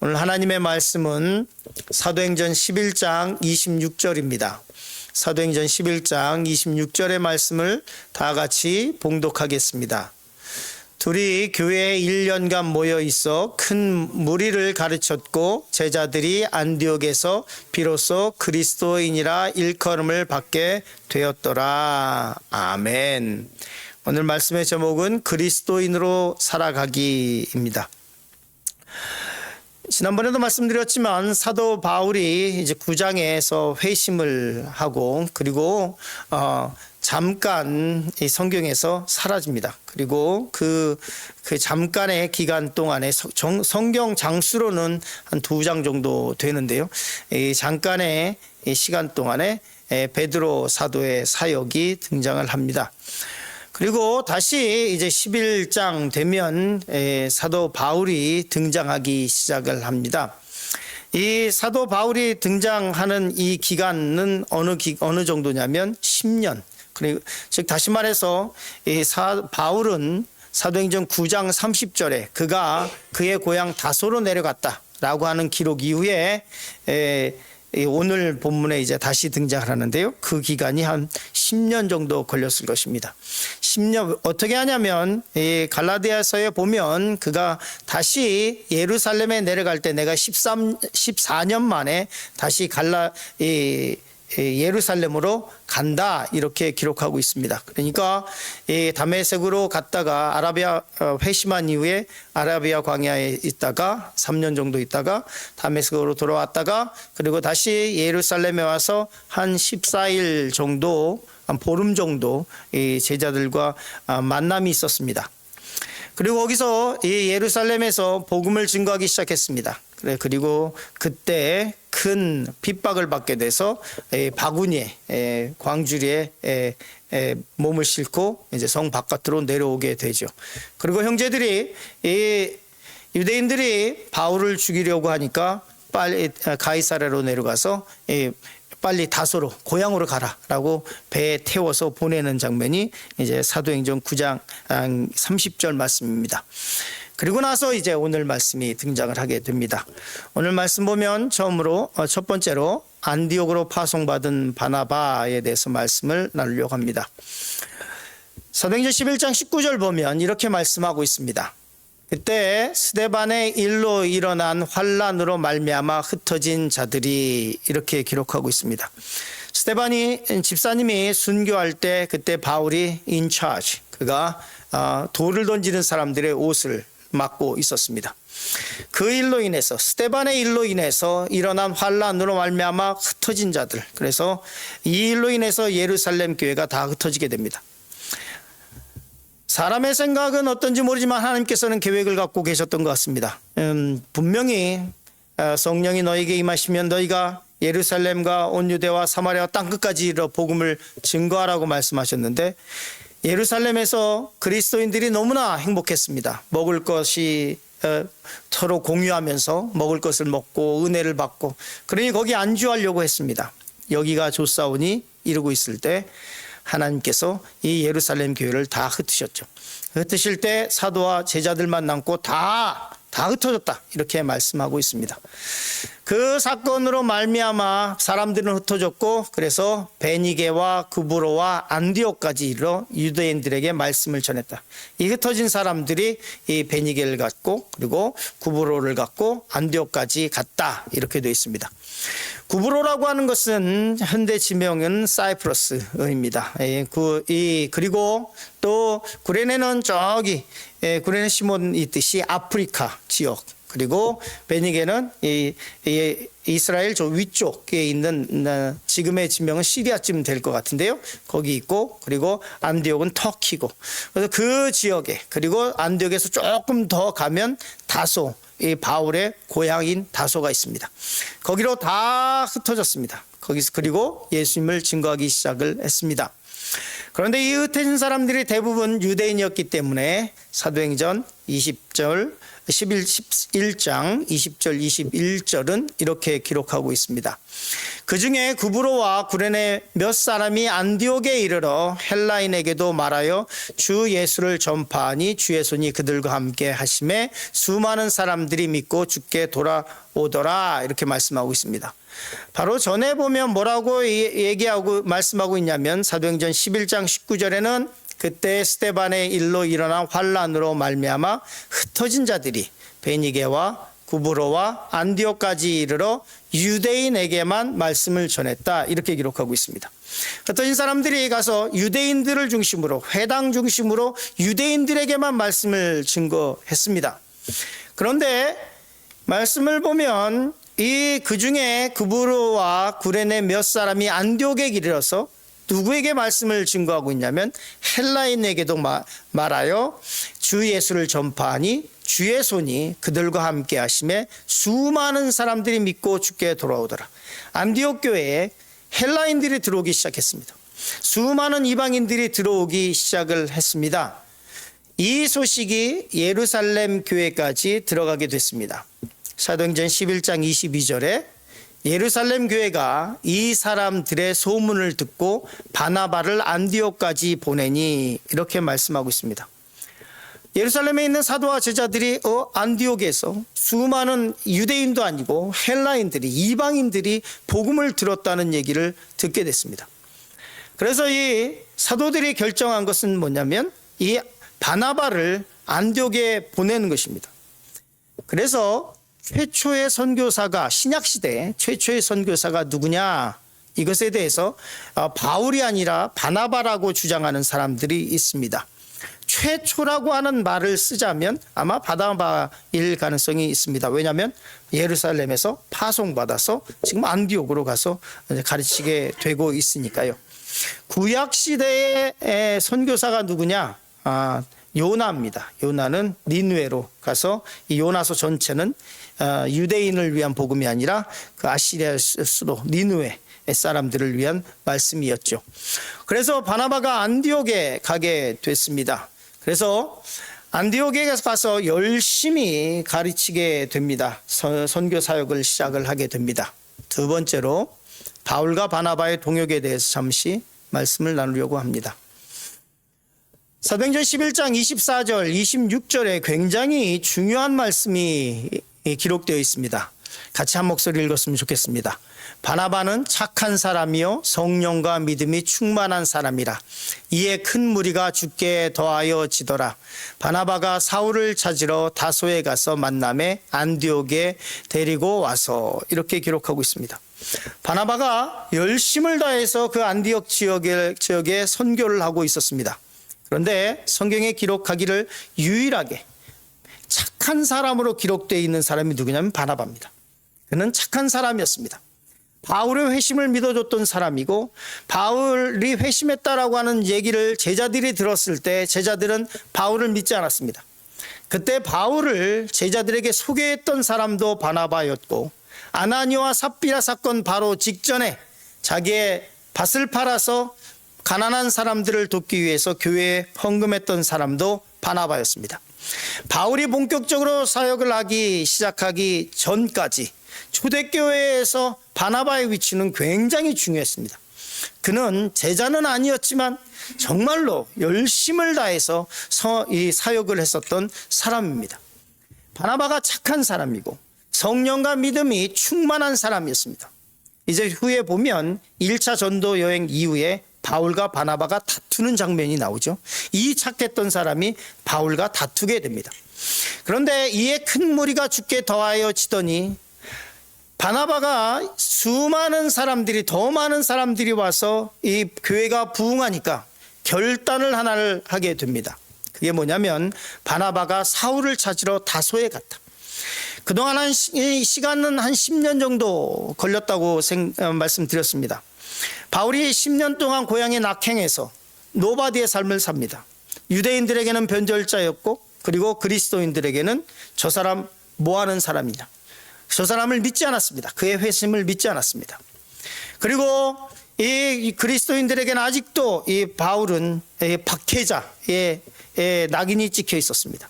오늘 하나님의 말씀은 사도행전 11장 26절입니다. 사도행전 11장 26절의 말씀을 다 같이 봉독하겠습니다. 둘이 교회에 1년간 모여 있어 큰 무리를 가르쳤고 제자들이 안디옥에서 비로소 그리스도인이라 일컬음을 받게 되었더라. 아멘. 오늘 말씀의 제목은 그리스도인으로 살아가기입니다. 지난번에도 말씀드렸지만 사도 바울이 이제 9장에서 회심을 하고 그리고 잠깐 이 성경에서 사라집니다. 그리고 그 잠깐의 기간 동안에 성경 장수로는 한 2장 정도 되는데요. 이 잠깐의 이 시간 동안에 베드로 사도의 사역이 등장을 합니다. 그리고 다시 이제 11장 되면 사도 바울이 등장하기 시작을 합니다. 이 사도 바울이 등장하는 이 기간은 어느 정도냐면 10년. 그리고 즉 다시 말해서 바울은 사도행전 9장 30절에 그가 그의 고향 다소로 내려갔다라고 하는 기록 이후에 오늘 본문에 이제 다시 등장을 하는데요. 그 기간이 한 10년 정도 걸렸을 것입니다. 10년 어떻게 하냐면 갈라디아서에 보면 그가 다시 예루살렘에 내려갈 때 내가 14년 만에 다시 예루살렘으로 간다 이렇게 기록하고 있습니다. 그러니까 다메섹으로 갔다가 아라비아 회심한 이후에 아라비아 광야에 있다가 3년 정도 있다가 다메섹으로 돌아왔다가 그리고 다시 예루살렘에 와서 한 14일 정도 한 보름 정도 제자들과 만남이 있었습니다. 그리고 거기서 예루살렘에서 복음을 증거하기 시작했습니다. 그리고 그때 큰 핍박을 받게 돼서 바구니에 광주리에 몸을 싣고 이제 성 바깥으로 내려오게 되죠. 그리고 형제들이 유대인들이 바울을 죽이려고 하니까 빨리 가이사랴로 내려가서 빨리 다소로 고향으로 가라라고 배에 태워서 보내는 장면이 이제 사도행전 9장 30절 말씀입니다. 그리고 나서 이제 오늘 말씀이 등장을 하게 됩니다. 오늘 말씀 보면 첫 번째로 안디옥으로 파송받은 바나바에 대해서 말씀을 나누려고 합니다. 사도행전 11장 19절 보면 이렇게 말씀하고 있습니다. 그때 스데반의 일로 일어난 환란으로 말미암아 흩어진 자들이 이렇게 기록하고 있습니다. 스데반이 집사님이 순교할 때 그때 바울이 in charge 그가 돌을 던지는 사람들의 옷을 맡고 있었습니다. 그 일로 인해서 스데반의 일로 인해서 일어난 환란으로 말미암아 흩어진 자들 그래서 이 일로 인해서 예루살렘 교회가 다 흩어지게 됩니다. 사람의 생각은 어떤지 모르지만 하나님께서는 계획을 갖고 계셨던 것 같습니다. 분명히 성령이 너에게 임하시면 너희가 예루살렘과 온 유대와 사마리아와 땅끝까지 이르러 복음을 증거하라고 말씀하셨는데 예루살렘에서 그리스도인들이 너무나 행복했습니다. 먹을 것이 서로 공유하면서 먹을 것을 먹고 은혜를 받고 그러니 거기 안주하려고 했습니다. 여기가 좋사오니 이러고 있을 때 하나님께서 이 예루살렘 교회를 다 흩으셨죠. 흩으실 때 사도와 제자들만 남고 다 흩어졌다 이렇게 말씀하고 있습니다. 그 사건으로 말미암아 사람들은 흩어졌고 그래서 베니게와 구브로와 안디옥까지 이르러 유대인들에게 말씀을 전했다. 이 흩어진 사람들이 이 베니게를 갔고 그리고 구브로를 갔고 안디옥까지 갔다 이렇게 되어 있습니다. 구브로라고 하는 것은 현대 지명은 사이프러스입니다. 그리고 또 구레네는 저기 구레네 시몬 있듯이 아프리카 지역 그리고 베니게는 이스라엘 저 위쪽에 있는 지금의 지명은 시리아쯤 될 것 같은데요. 거기 있고 그리고 안디옥은 터키고 그래서 그 지역에 그리고 안디옥에서 조금 더 가면 다소 이 바울의 고향인 다소가 있습니다. 거기로 다 흩어졌습니다. 거기서 그리고 예수님을 증거하기 시작을 했습니다. 그런데 이 흩어진 사람들이 대부분 유대인이었기 때문에 사도행전 20절 11장 20절 21절은 이렇게 기록하고 있습니다. 그 중에 구브로와 구레네 몇 사람이 안디옥에 이르러 헬라인에게도 말하여 주 예수를 전파하니 주의 손이 그들과 함께 하심에 수많은 사람들이 믿고 주께 돌아오더라, 이렇게 말씀하고 있습니다. 바로 전에 보면 뭐라고 얘기하고 말씀하고 있냐면 사도행전 11장 19절에는 그때 스데반의 일로 일어난 환란으로 말미암아 흩어진 자들이 베니게와 구브로와 안디옥까지 이르러 유대인에게만 말씀을 전했다, 이렇게 기록하고 있습니다. 흩어진 사람들이 가서 유대인들을 중심으로, 회당 중심으로 유대인들에게만 말씀을 증거했습니다. 그런데 말씀을 보면 그 중에 구브로와 구레네 몇 사람이 안디옥에 이르러서 누구에게 말씀을 증거하고 있냐면 헬라인에게도 말하여 주 예수를 전파하니 주의 손이 그들과 함께 하심에 수많은 사람들이 믿고 주께 돌아오더라. 안디옥 교회에 헬라인들이 들어오기 시작했습니다. 수많은 이방인들이 들어오기 시작을 했습니다. 이 소식이 예루살렘 교회까지 들어가게 됐습니다. 사도행전 11장 22절에 예루살렘 교회가 이 사람들의 소문을 듣고 바나바를 안디옥까지 보내니, 이렇게 말씀하고 있습니다. 예루살렘에 있는 사도와 제자들이 안디옥에서 수많은 유대인도 아니고 헬라인들이, 이방인들이 복음을 들었다는 얘기를 듣게 됐습니다. 그래서 이 사도들이 결정한 것은 뭐냐면 이 바나바를 안디옥에 보내는 것입니다. 그래서 최초의 선교사가, 신약시대 최초의 선교사가 누구냐, 이것에 대해서 바울이 아니라 바나바라고 주장하는 사람들이 있습니다. 최초라고 하는 말을 쓰자면 아마 바나바일 가능성이 있습니다. 왜냐하면 예루살렘에서 파송받아서 지금 안디옥으로 가서 가르치게 되고 있으니까요. 구약시대의 선교사가 누구냐? 요나입니다. 요나는 니느웨로 가서 이 요나서 전체는 유대인을 위한 복음이 아니라 그 아시리아 수도 니느웨 사람들을 위한 말씀이었죠. 그래서 바나바가 안디옥에 가게 됐습니다. 그래서 안디옥에 가서 열심히 가르치게 됩니다. 선교 사역을 시작을 하게 됩니다. 두 번째로 바울과 바나바의 동역에 대해서 잠시 말씀을 나누려고 합니다. 사도행전 11장 24절 26절에 굉장히 중요한 말씀이 기록되어 있습니다. 같이 한 목소리 읽었으면 좋겠습니다. 바나바는 착한 사람이요 성령과 믿음이 충만한 사람이라. 이에 큰 무리가 주께 더하여 지더라. 바나바가 사울을 찾으러 다소에 가서 만남에 안디옥에 데리고 와서, 이렇게 기록하고 있습니다. 바나바가 열심을 다해서 그 안디옥 지역에 선교를 하고 있었습니다. 그런데 성경에 기록하기를 유일하게 착한 사람으로 기록되어 있는 사람이 누구냐면 바나바입니다. 그는 착한 사람이었습니다. 바울의 회심을 믿어줬던 사람이고, 바울이 회심했다라고 하는 얘기를 제자들이 들었을 때 제자들은 바울을 믿지 않았습니다. 그때 바울을 제자들에게 소개했던 사람도 바나바였고, 아나니와 삽비라 사건 바로 직전에 자기의 밭을 팔아서 가난한 사람들을 돕기 위해서 교회에 헌금했던 사람도 바나바였습니다. 바울이 본격적으로 사역을 하기 시작하기 전까지 초대교회에서 바나바의 위치는 굉장히 중요했습니다. 그는 제자는 아니었지만 정말로 열심을 다해서 이 사역을 했었던 사람입니다. 바나바가 착한 사람이고 성령과 믿음이 충만한 사람이었습니다. 이제 후에 보면 1차 전도 여행 이후에 바울과 바나바가 다투는 장면이 나오죠. 이 착했던 사람이 바울과 다투게 됩니다. 그런데 이에 큰 무리가 주께 더하여 지더니 바나바가 수많은 사람들이, 더 많은 사람들이 와서 이 교회가 부흥하니까 결단을 하나를 하게 됩니다. 그게 뭐냐면 바나바가 사울을 찾으러 다소에 갔다. 그동안 시간은 한 10년 정도 걸렸다고 말씀드렸습니다. 바울이 10년 동안 고향의 낙행에서 노바디의 삶을 삽니다. 유대인들에게는 변절자였고, 그리고 그리스도인들에게는 저 사람 뭐 하는 사람이냐, 저 사람을 믿지 않았습니다. 그의 회심을 믿지 않았습니다. 그리고 이 그리스도인들에게는 아직도 이 바울은 박해자의 낙인이 찍혀 있었습니다.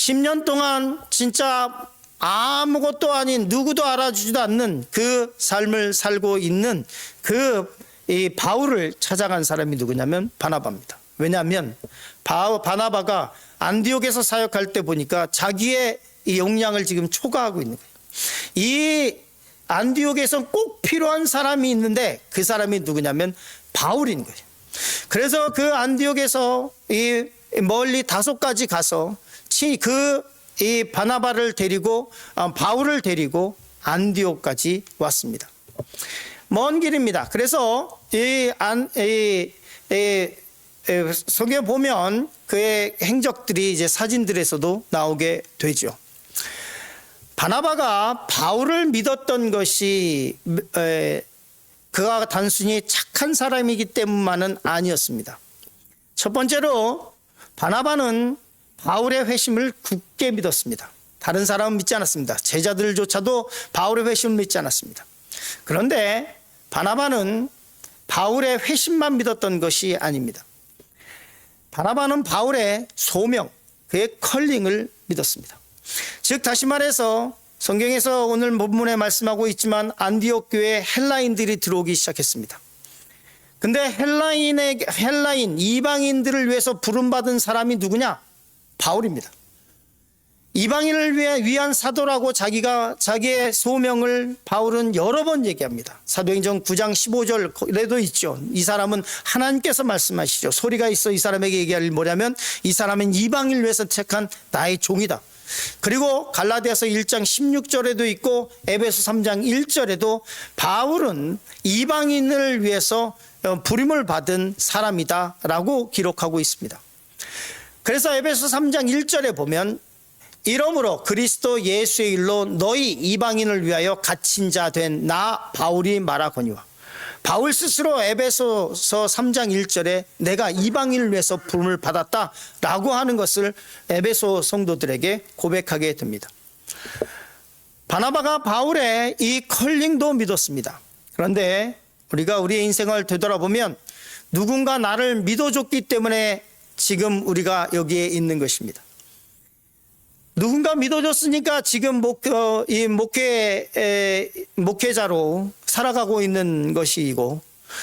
10년 동안 진짜 아무것도 아닌 누구도 알아주지도 않는 그 삶을 살고 있는 이 바울을 찾아간 사람이 누구냐면 바나바입니다. 왜냐하면 바나바가 안디옥에서 사역할 때 보니까 자기의 이 역량을 지금 초과하고 있는 거예요. 이 안디옥에서 꼭 필요한 사람이 있는데 그 사람이 누구냐면 바울인 거예요. 그래서 그 안디옥에서 이 멀리 다소까지 가서 이 바나바를 데리고 바울을 데리고 안디옥까지 왔습니다. 먼 길입니다. 그래서 성경 보면 그의 행적들이 이제 사진들에서도 나오게 되죠. 바나바가 바울을 믿었던 것이 그가 단순히 착한 사람이기 때문만은 아니었습니다. 첫 번째로 바나바는 바울의 회심을 굳게 믿었습니다. 다른 사람은 믿지 않았습니다. 제자들조차도 바울의 회심을 믿지 않았습니다. 그런데 바나바는 바울의 회심만 믿었던 것이 아닙니다. 바나바는 바울의 소명, 그의 컬링을 믿었습니다. 즉 다시 말해서 성경에서 오늘 본문에 말씀하고 있지만 안디옥 교회에 헬라인들이 들어오기 시작했습니다. 근데 헬라인 이방인들을 위해서 부름받은 사람이 누구냐? 바울입니다. 이방인을 위한 사도라고 자기의 소명을 바울은 여러 번 얘기합니다. 사도행전 9장 15절에도 있죠. 이 사람은 하나님께서 말씀하시죠. 소리가 있어 이 사람에게 얘기할 뭐냐면 이 사람은 이방인을 위해서 택한 나의 종이다. 그리고 갈라디아서 1장 16절에도 있고 에베소 3장 1절에도 바울은 이방인을 위해서 부름을 받은 사람이다 라고 기록하고 있습니다. 그래서 에베소 3장 1절에 보면 이러므로 그리스도 예수의 일로 너희 이방인을 위하여 갇힌 자 된 나 바울이 말하거니와. 바울 스스로 에베소서 3장 1절에 내가 이방인을 위해서 부름을 받았다라고 하는 것을 에베소 성도들에게 고백하게 됩니다. 바나바가 바울의 이 컬링도 믿었습니다. 그런데 우리가 우리의 인생을 되돌아보면 누군가 나를 믿어줬기 때문에 지금 우리가 여기에 있는 것입니다. 누군가 믿어줬으니까 지금 목회자로 살아가고 있는 것이고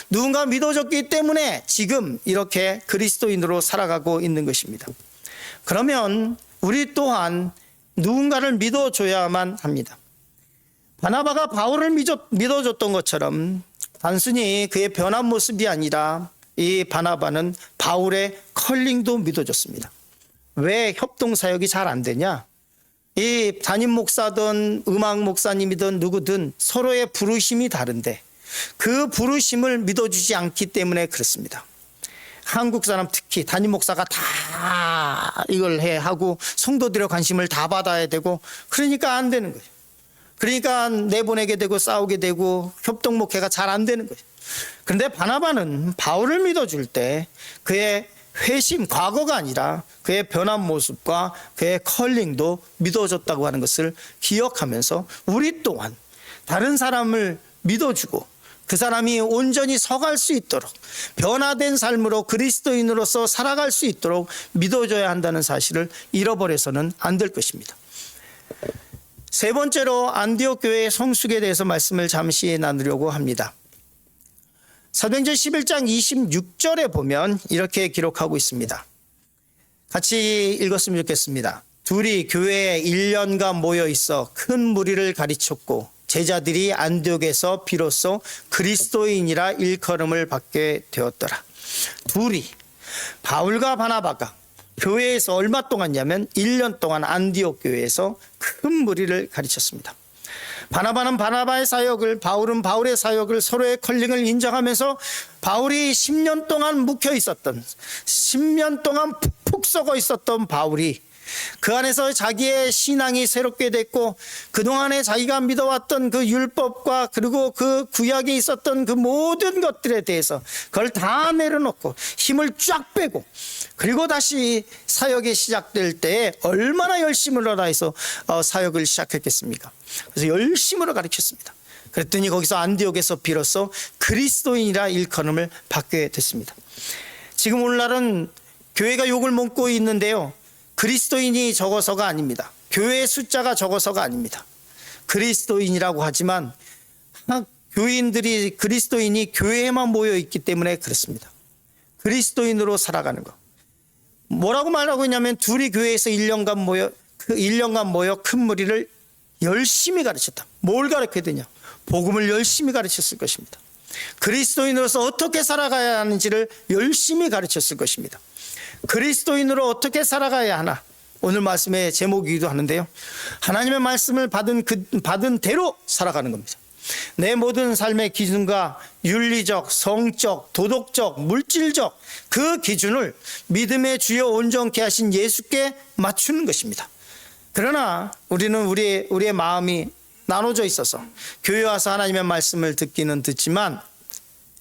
누군가 믿어줬기 때문에 지금 이렇게 그리스도인으로 살아가고 있는 것입니다. 그러면 우리 또한 누군가를 믿어줘야만 합니다. 바나바가 바울을 믿어줬던 것처럼 단순히 그의 변한 모습이 아니라 이 바나바는 바울의 컬링도 믿어줬습니다. 왜 협동사역이 잘 안 되냐? 이 담임 목사든 음악 목사님이든 누구든 서로의 부르심이 다른데 그 부르심을 믿어주지 않기 때문에 그렇습니다. 한국 사람 특히 담임 목사가 다 이걸 해 하고 성도들의 관심을 다 받아야 되고 그러니까 안 되는 거예요. 그러니까 내보내게 되고 싸우게 되고 협동 목회가 잘 안 되는 거예요. 그런데 바나바는 바울을 믿어줄 때 그의 회심, 과거가 아니라 그의 변한 모습과 그의 컬링도 믿어줬다고 하는 것을 기억하면서 우리 또한 다른 사람을 믿어주고 그 사람이 온전히 서갈 수 있도록 변화된 삶으로 그리스도인으로서 살아갈 수 있도록 믿어줘야 한다는 사실을 잃어버려서는 안 될 것입니다. 세 번째로 안디옥 교회의 성숙에 대해서 말씀을 잠시 나누려고 합니다. 사도행전 11장 26절에 보면 이렇게 기록하고 있습니다. 같이 읽었으면 좋겠습니다. 둘이 교회에 1년간 모여 있어 큰 무리를 가르쳤고 제자들이 안디옥에서 비로소 그리스도인이라 일컬음을 받게 되었더라. 둘이 바울과 바나바가 교회에서 얼마 동안이냐면 1년 동안 안디옥 교회에서 큰 무리를 가르쳤습니다. 바나바는 바나바의 사역을, 바울은 바울의 사역을, 서로의 컬링을 인정하면서 바울이 10년 동안 묵혀 있었던, 10년 동안 푹 썩어 있었던 바울이 그 안에서 자기의 신앙이 새롭게 됐고 그동안에 자기가 믿어왔던 그 율법과 그리고 그 구약에 있었던 그 모든 것들에 대해서 그걸 다 내려놓고 힘을 쫙 빼고 그리고 다시 사역이 시작될 때 얼마나 열심으로 다해서 사역을 시작했겠습니까? 그래서 열심으로 가르쳤습니다. 그랬더니 거기서 안디옥에서 비로소 그리스도인이라 일컬음을 받게 됐습니다. 지금 오늘날은 교회가 욕을 먹고 있는데요. 그리스도인이 적어서가 아닙니다. 교회의 숫자가 적어서가 아닙니다. 그리스도인이라고 하지만 교인들이 그리스도인이 교회에만 모여 있기 때문에 그렇습니다. 그리스도인으로 살아가는 것. 뭐라고 말하고 있냐면 둘이 교회에서 1년간 모여 큰 무리를 열심히 가르쳤다. 뭘 가르쳐야 되냐? 복음을 열심히 가르쳤을 것입니다. 그리스도인으로서 어떻게 살아가야 하는지를 열심히 가르쳤을 것입니다. 그리스도인으로 어떻게 살아가야 하나? 오늘 말씀의 제목이기도 하는데요. 하나님의 말씀을 받은 대로 살아가는 겁니다. 내 모든 삶의 기준과 윤리적, 성적, 도덕적, 물질적 그 기준을 믿음의 주여 온전케 하신 예수께 맞추는 것입니다. 그러나 우리는 우리의 마음이 나눠져 있어서 교회 와서 하나님의 말씀을 듣기는 듣지만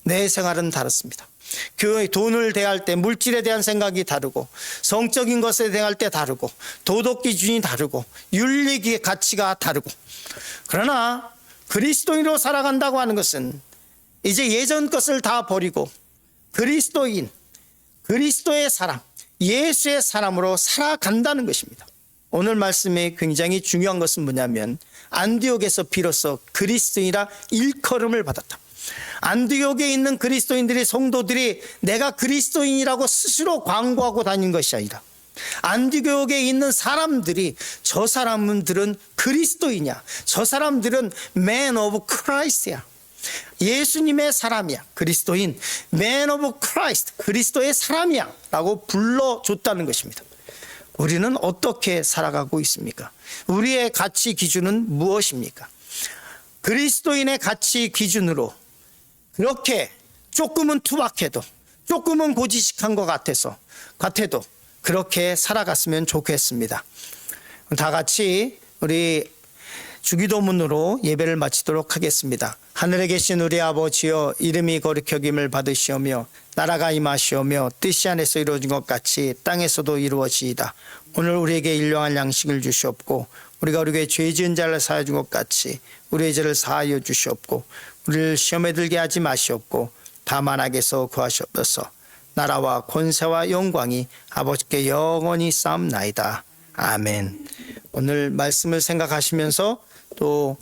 내 생활은 다릅니다. 교회 돈을 대할 때 물질에 대한 생각이 다르고 성적인 것에 대할 때 다르고 도덕 기준이 다르고 윤리 가치가 다르고 그러나 그리스도인으로 살아간다고 하는 것은 이제 예전 것을 다 버리고 그리스도인, 그리스도의 사람, 예수의 사람으로 살아간다는 것입니다. 오늘 말씀에 굉장히 중요한 것은 뭐냐면 안디옥에서 비로소 그리스도인이라 일컬음을 받았다. 안디옥에 있는 그리스도인들이 성도들이 내가 그리스도인이라고 스스로 광고하고 다닌 것이 아니라 안디옥에 있는 사람들이 저 사람들은 그리스도이냐, 저 사람들은 Man of Christ야, 예수님의 사람이야, 그리스도인 Man of Christ, 그리스도의 사람이야 라고 불러줬다는 것입니다. 우리는 어떻게 살아가고 있습니까? 우리의 가치 기준은 무엇입니까? 그리스도인의 가치 기준으로 그렇게 조금은 투박해도 조금은 고지식한 것 같아도 그렇게 살아갔으면 좋겠습니다. 다 같이 우리 주기도문으로 예배를 마치도록 하겠습니다. 하늘에 계신 우리 아버지여, 이름이 거룩히 여김을 받으시오며 나라가 임하시오며 뜻이 안에서 이루어진 것 같이 땅에서도 이루어지이다. 오늘 우리에게 일용할 양식을 주시옵고 우리가 우리에게 죄 지은 자를 사하여 준 것 같이 우리의 죄를 사하여 주시옵고 우리를 시험에 들게 하지 마시옵고 다만 악에서 구하시옵소서. 나라와 권세와 영광이 아버지께 영원히 쌓옵나이다. 아멘. 오늘 말씀을 생각하시면서 또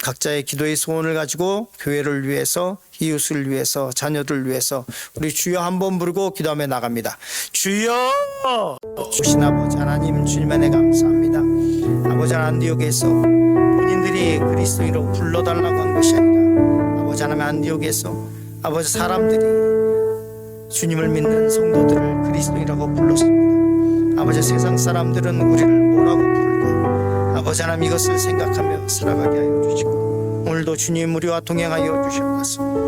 각자의 기도의 소원을 가지고 교회를 위해서, 이웃을 위해서, 자녀들을 위해서 우리 주여 한번 부르고 기도하며 나갑니다. 주여! 주신 아버지 하나님, 주님 은혜 감사합니다. 아버지 안디옥에서 본인들이 그리스도인으로 불러달라고 한 것이 아니라 아버지 하나님 안디옥에서 아버지 사람들이 주님을 믿는 성도들을 그리스도인이라고 불렀습니다. 아버지 세상 사람들은 우리를 뭐라고 부를까? 아버지 하나님 이것을 생각하며 살아가게 하여 주시고 오늘도 주님 우리와 동행하여 주시옵소서.